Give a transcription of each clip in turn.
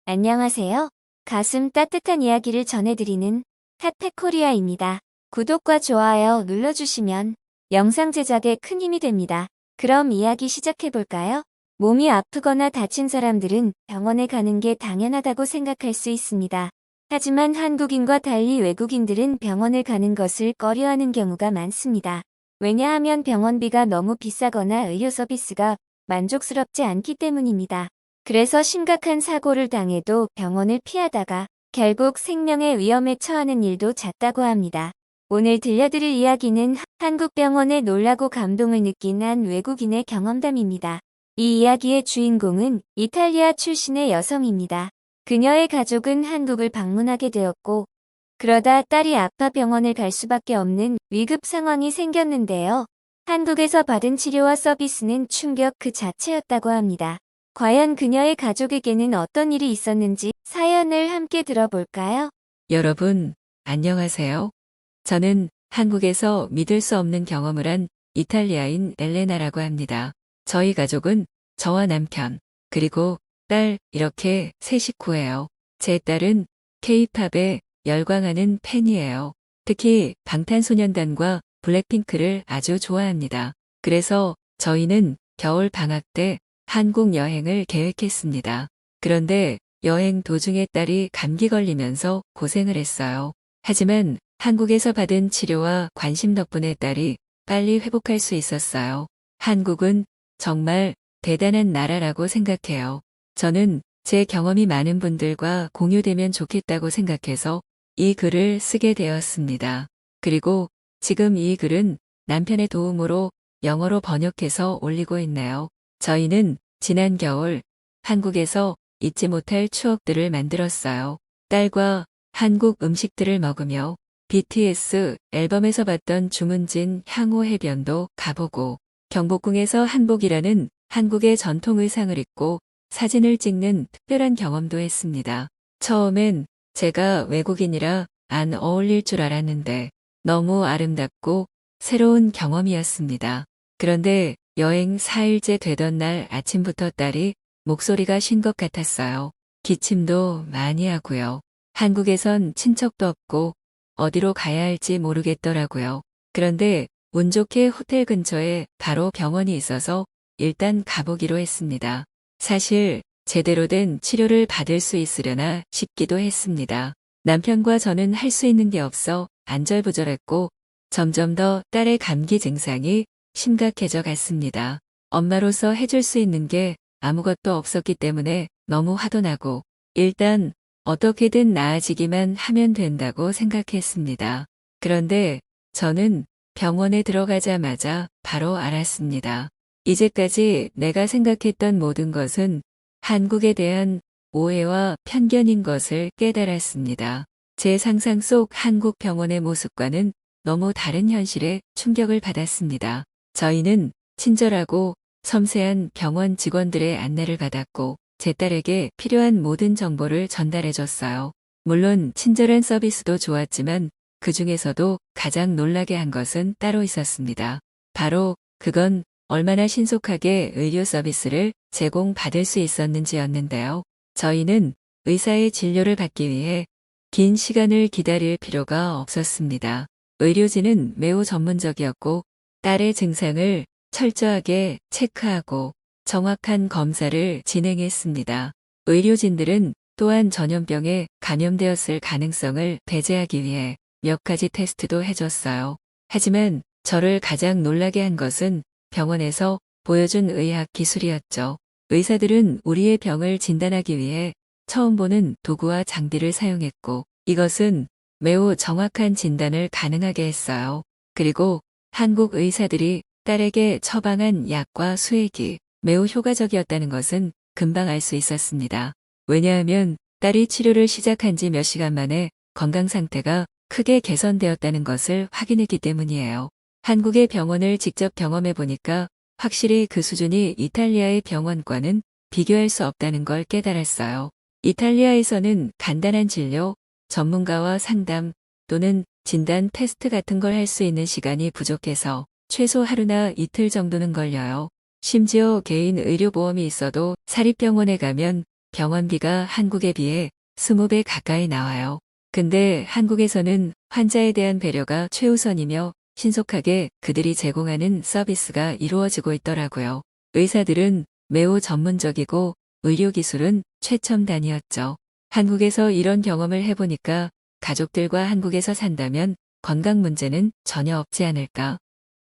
안녕하세요. 가슴 따뜻한 이야기를 전해드리는 핫팩코리아입니다. 구독과 좋아요 눌러주시면 영상 제작에 큰 힘이 됩니다. 그럼 이야기 시작해볼까요? 몸이 아프거나 다친 사람들은 병원에 가는 게 당연하다고 생각할 수 있습니다. 하지만 한국인과 달리 외국인들은 병원을 가는 것을 꺼려하는 경우가 많습니다. 왜냐하면 병원비가 너무 비싸거나 의료 서비스가 만족스럽지 않기 때문입니다. 그래서 심각한 사고를 당해도 병원을 피하다가 결국 생명의 위험에 처하는 일도 잦다고 합니다. 오늘 들려드릴 이야기는 한국 병원에 놀라고 감동을 느낀 한 외국인의 경험담입니다. 이 이야기의 주인공은 이탈리아 출신의 여성입니다. 그녀의 가족은 한국을 방문하게 되었고, 그러다 딸이 아파 병원을 갈 수밖에 없는 위급 상황이 생겼는데요. 한국에서 받은 치료와 서비스는 충격 그 자체였다고 합니다. 과연 그녀의 가족에게는 어떤 일이 있었는지 사연을 함께 들어볼까요? 여러분, 안녕하세요. 저는 한국에서 믿을 수 없는 경험을 한 이탈리아인 엘레나라고 합니다. 저희 가족은 저와 남편, 그리고 딸 이렇게 세 식구예요. 제 딸은 K-팝에 열광하는 팬이에요. 특히 방탄소년단과 블랙핑크를 아주 좋아합니다. 그래서 저희는 겨울 방학 때 한국 여행을 계획했습니다. 그런데 여행 도중에 딸이 감기 걸리면서 고생을 했어요. 하지만 한국에서 받은 치료와 관심 덕분에 딸이 빨리 회복할 수 있었어요. 한국은 정말 대단한 나라라고 생각해요. 저는 제 경험이 많은 분들과 공유되면 좋겠다고 생각해서 이 글을 쓰게 되었습니다. 그리고 지금 이 글은 남편의 도움으로 영어로 번역해서 올리고 있네요. 저희는 지난 겨울 한국에서 잊지 못할 추억들을 만들었어요. 딸과 한국 음식들을 먹으며 BTS 앨범에서 봤던 주문진 향후 해변도 가보고 경복궁에서 한복이라는 한국의 전통 의상을 입고 사진을 찍는 특별한 경험도 했습니다. 처음엔 제가 외국인이라 안 어울릴 줄 알았는데 너무 아름답고 새로운 경험이었습니다. 그런데 여행 4일째 되던 날 아침부터 딸이 목소리가 쉰 것 같았어요. 기침도 많이 하고요. 한국에선 친척도 없고 어디로 가야 할지 모르겠더라고요. 그런데 운 좋게 호텔 근처에 바로 병원이 있어서 일단 가보기로 했습니다. 사실 제대로 된 치료를 받을 수 있으려나 싶기도 했습니다. 남편과 저는 할 수 있는 게 없어 안절부절했고 점점 더 딸의 감기 증상이 심각해져 갔습니다. 엄마로서 해줄 수 있는 게 아무것도 없었기 때문에 너무 화도 나고 일단 어떻게든 나아지기만 하면 된다고 생각했습니다. 그런데 저는 병원에 들어가자마자 바로 알았습니다. 이제까지 내가 생각했던 모든 것은 한국에 대한 오해와 편견인 것을 깨달았습니다. 제 상상 속 한국 병원의 모습과는 너무 다른 현실에 충격을 받았습니다. 저희는 친절하고 섬세한 병원 직원들의 안내를 받았고 제 딸에게 필요한 모든 정보를 전달해줬어요. 물론 친절한 서비스도 좋았지만 그 중에서도 가장 놀라게 한 것은 따로 있었습니다. 바로 그건 얼마나 신속하게 의료 서비스를 제공받을 수 있었는지였는데요. 저희는 의사의 진료를 받기 위해 긴 시간을 기다릴 필요가 없었습니다. 의료진은 매우 전문적이었고 딸의 증상을 철저하게 체크하고 정확한 검사를 진행했습니다. 의료진들은 또한 전염병에 감염되었을 가능성을 배제하기 위해 몇 가지 테스트도 해줬어요. 하지만 저를 가장 놀라게 한 것은 병원에서 보여준 의학 기술이었죠. 의사들은 우리의 병을 진단하기 위해 처음 보는 도구와 장비를 사용했고 이것은 매우 정확한 진단을 가능하게 했어요. 그리고 한국 의사들이 딸에게 처방한 약과 수액이 매우 효과적이었다는 것은 금방 알 수 있었습니다. 왜냐하면 딸이 치료를 시작한 지 몇 시간 만에 건강 상태가 크게 개선되었다는 것을 확인했기 때문이에요. 한국의 병원을 직접 경험해 보니까 확실히 그 수준이 이탈리아의 병원과는 비교할 수 없다는 걸 깨달았어요. 이탈리아에서는 간단한 진료, 전문가와 상담 또는 진단 테스트 같은 걸 할 수 있는 시간이 부족해서 최소 하루나 이틀 정도는 걸려요. 심지어 개인 의료보험이 있어도 사립병원에 가면 병원비가 한국에 비해 20배 가까이 나와요. 근데 한국에서는 환자에 대한 배려가 최우선이며 신속하게 그들이 제공하는 서비스가 이루어지고 있더라고요. 의사들은 매우 전문적이고 의료기술은 최첨단이었죠. 한국에서 이런 경험을 해보니까 가족들과 한국에서 산다면 건강 문제는 전혀 없지 않을까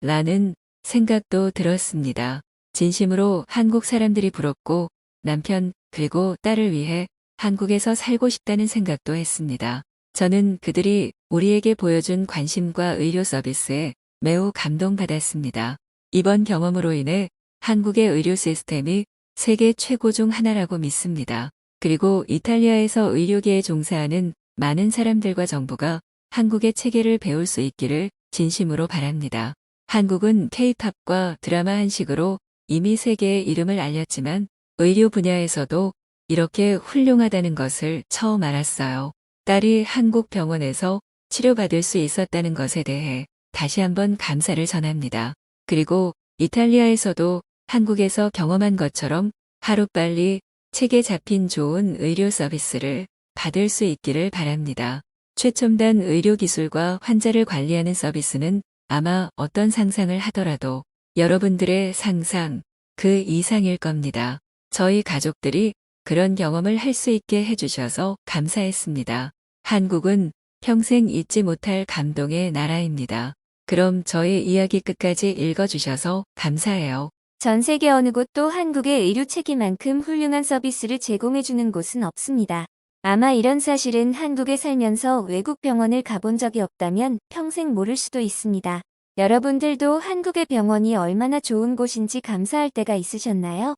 라는 생각도 들었습니다. 진심으로 한국 사람들이 부럽고 남편 그리고 딸을 위해 한국에서 살고 싶다는 생각도 했습니다. 저는 그들이 우리에게 보여준 관심과 의료 서비스에 매우 감동받았습니다. 이번 경험으로 인해 한국의 의료 시스템이 세계 최고 중 하나라고 믿습니다. 그리고 이탈리아에서 의료계에 종사하는 많은 사람들과 정부가 한국의 체계를 배울 수 있기를 진심으로 바랍니다. 한국은 K-팝과 드라마 한식으로 이미 세계에 이름을 알렸지만 의료 분야에서도 이렇게 훌륭하다는 것을 처음 알았어요. 딸이 한국 병원에서 치료받을 수 있었다는 것에 대해 다시 한번 감사를 전합니다. 그리고 이탈리아에서도 한국에서 경험한 것처럼 하루빨리 책에 잡힌 좋은 의료 서비스를 받을 수 있기를 바랍니다. 최첨단 의료 기술과 환자를 관리하는 서비스는 아마 어떤 상상을 하더라도 여러분들의 상상 그 이상일 겁니다. 저희 가족들이 그런 경험을 할 수 있게 해주셔서 감사했습니다. 한국은 평생 잊지 못할 감동의 나라입니다. 그럼 저희 이야기 끝까지 읽어주셔서 감사해요. 전 세계 어느 곳도 한국의 의료 체계만큼 훌륭한 서비스를 제공해주는 곳은 없습니다. 아마 이런 사실은 한국에 살면서 외국 병원을 가본 적이 없다면 평생 모를 수도 있습니다. 여러분들도 한국의 병원이 얼마나 좋은 곳인지 감사할 때가 있으셨나요?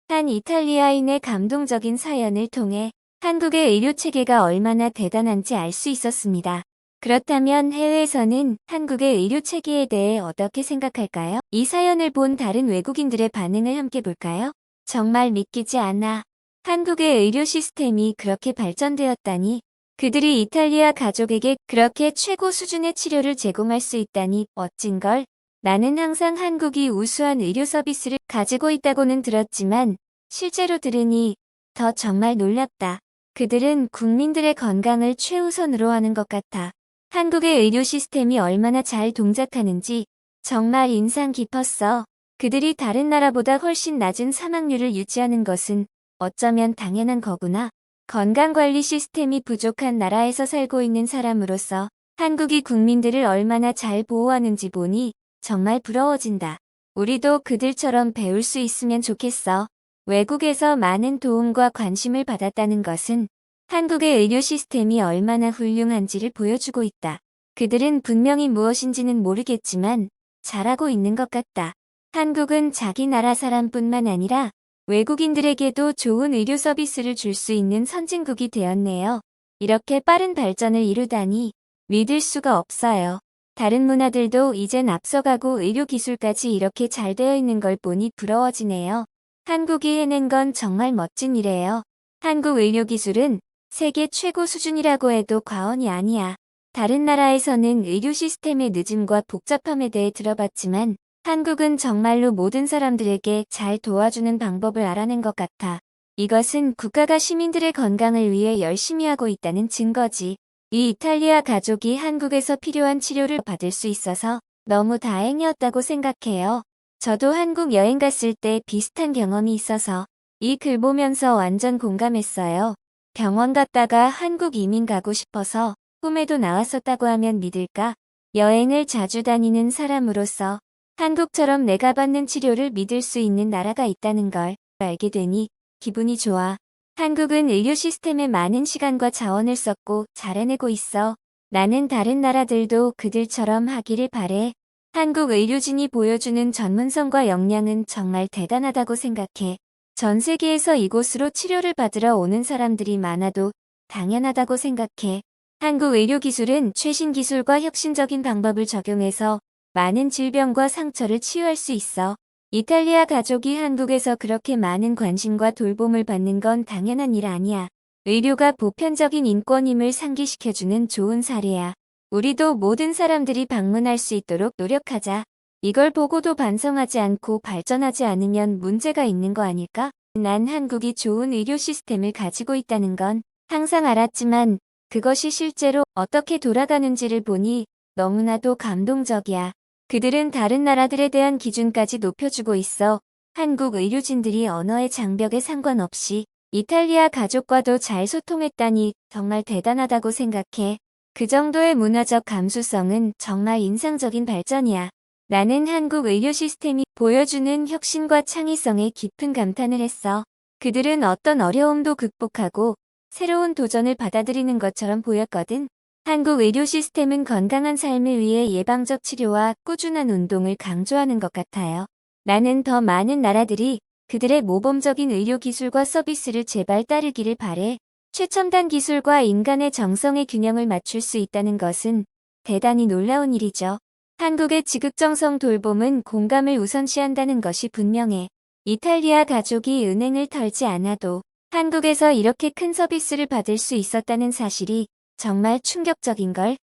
한 이탈리아인의 감동적인 사연을 통해 한국의 의료 체계가 얼마나 대단한지 알 수 있었습니다. 그렇다면 해외에서는 한국의 의료 체계에 대해 어떻게 생각할까요? 이 사연을 본 다른 외국인들의 반응을 함께 볼까요? 정말 믿기지 않아. 한국의 의료 시스템이 그렇게 발전되었다니, 그들이 이탈리아 가족에게 그렇게 최고 수준의 치료를 제공할 수 있다니 멋진걸. 나는 항상 한국이 우수한 의료 서비스를 가지고 있다고는 들었지만 실제로 들으니 더 정말 놀랍다. 그들은 국민들의 건강을 최우선으로 하는 것 같아. 한국의 의료 시스템이 얼마나 잘 동작하는지 정말 인상 깊었어. 그들이 다른 나라보다 훨씬 낮은 사망률을 유지하는 것은 어쩌면 당연한 거구나. 건강관리 시스템이 부족한 나라에서 살고 있는 사람으로서 한국이 국민들을 얼마나 잘 보호하는지 보니 정말 부러워진다. 우리도 그들처럼 배울 수 있으면 좋겠어. 외국에서 많은 도움과 관심을 받았다는 것은 한국의 의료 시스템이 얼마나 훌륭한지를 보여주고 있다. 그들은 분명히 무엇인지는 모르겠지만 잘하고 있는 것 같다. 한국은 자기 나라 사람뿐만 아니라 외국인들에게도 좋은 의료 서비스를 줄 수 있는 선진국이 되었네요. 이렇게 빠른 발전을 이루다니 믿을 수가 없어요. 다른 문화들도 이젠 앞서가고 의료 기술까지 이렇게 잘 되어 있는 걸 보니 부러워지네요. 한국이 해낸 건 정말 멋진 일이에요. 한국 의료 기술은 세계 최고 수준이라고 해도 과언이 아니야. 다른 나라에서는 의료 시스템의 늦음과 복잡함에 대해 들어봤지만 한국은 정말로 모든 사람들에게 잘 도와주는 방법을 알아낸 것 같아. 이것은 국가가 시민들의 건강을 위해 열심히 하고 있다는 증거지. 이 이탈리아 가족이 한국에서 필요한 치료를 받을 수 있어서 너무 다행이었다고 생각해요. 저도 한국 여행 갔을 때 비슷한 경험이 있어서 이 글 보면서 완전 공감했어요. 병원 갔다가 한국 이민 가고 싶어서 꿈에도 나왔었다고 하면 믿을까? 여행을 자주 다니는 사람으로서 한국처럼 내가 받는 치료를 믿을 수 있는 나라가 있다는 걸 알게 되니 기분이 좋아. 한국은 의료 시스템에 많은 시간과 자원을 썼고 잘 해내고 있어. 나는 다른 나라들도 그들처럼 하기를 바래. 한국 의료진이 보여주는 전문성과 역량은 정말 대단하다고 생각해. 전 세계에서 이곳으로 치료를 받으러 오는 사람들이 많아도 당연하다고 생각해. 한국 의료 기술은 최신 기술과 혁신적인 방법을 적용해서 많은 질병과 상처를 치유할 수 있어. 이탈리아 가족이 한국에서 그렇게 많은 관심과 돌봄을 받는 건 당연한 일 아니야. 의료가 보편적인 인권임을 상기시켜주는 좋은 사례야. 우리도 모든 사람들이 방문할 수 있도록 노력하자. 이걸 보고도 반성하지 않고 발전하지 않으면 문제가 있는 거 아닐까? 난 한국이 좋은 의료 시스템을 가지고 있다는 건 항상 알았지만 그것이 실제로 어떻게 돌아가는지를 보니 너무나도 감동적이야. 그들은 다른 나라들에 대한 기준까지 높여주고 있어. 한국 의료진들이 언어의 장벽에 상관없이 이탈리아 가족과도 잘 소통했다니 정말 대단하다고 생각해. 그 정도의 문화적 감수성은 정말 인상적인 발전이야. 나는 한국 의료 시스템이 보여주는 혁신과 창의성에 깊은 감탄을 했어. 그들은 어떤 어려움도 극복하고 새로운 도전을 받아들이는 것처럼 보였거든. 한국 의료 시스템은 건강한 삶을 위해 예방적 치료와 꾸준한 운동을 강조하는 것 같아요. 나는 더 많은 나라들이 그들의 모범적인 의료 기술과 서비스를 제발 따르기를 바래. 최첨단 기술과 인간의 정성의 균형을 맞출 수 있다는 것은 대단히 놀라운 일이죠. 한국의 지극정성 돌봄은 공감을 우선시한다는 것이 분명해. 이탈리아 가족이 은행을 털지 않아도 한국에서 이렇게 큰 서비스를 받을 수 있었다는 사실이 정말 충격적인걸.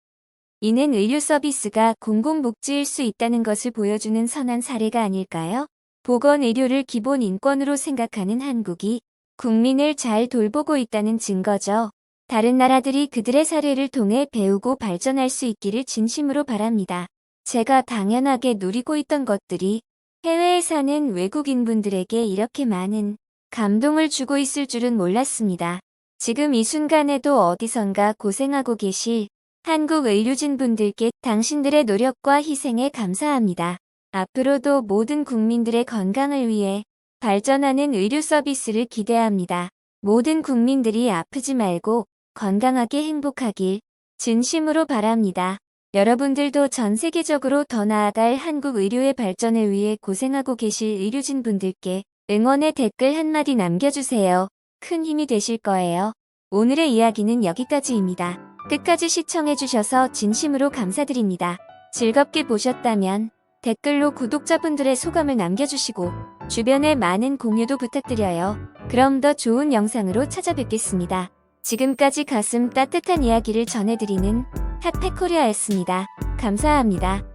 이는 의료 서비스가 공공복지일 수 있다는 것을 보여주는 선한 사례가 아닐까요? 보건의료를 기본 인권으로 생각하는 한국이 국민을 잘 돌보고 있다는 증거죠. 다른 나라들이 그들의 사례를 통해 배우고 발전할 수 있기를 진심으로 바랍니다. 제가 당연하게 누리고 있던 것들이 해외에 사는 외국인분들에게 이렇게 많은 감동을 주고 있을 줄은 몰랐습니다. 지금 이 순간에도 어디선가 고생하고 계실 한국 의료진분들께 당신들의 노력과 희생에 감사합니다. 앞으로도 모든 국민들의 건강을 위해 발전하는 의료 서비스를 기대합니다. 모든 국민들이 아프지 말고 건강하게 행복하길 진심으로 바랍니다. 여러분들도 전 세계적으로 더 나아갈 한국 의료의 발전을 위해 고생하고 계실 의료진분들께 응원의 댓글 한마디 남겨주세요. 큰 힘이 되실 거예요. 오늘의 이야기는 여기까지입니다. 끝까지 시청해주셔서 진심으로 감사드립니다. 즐겁게 보셨다면 댓글로 구독자분들의 소감을 남겨주시고 주변에 많은 공유도 부탁드려요. 그럼 더 좋은 영상으로 찾아뵙겠습니다. 지금까지 가슴 따뜻한 이야기를 전해드리는 핫팩코리아였습니다. 감사합니다.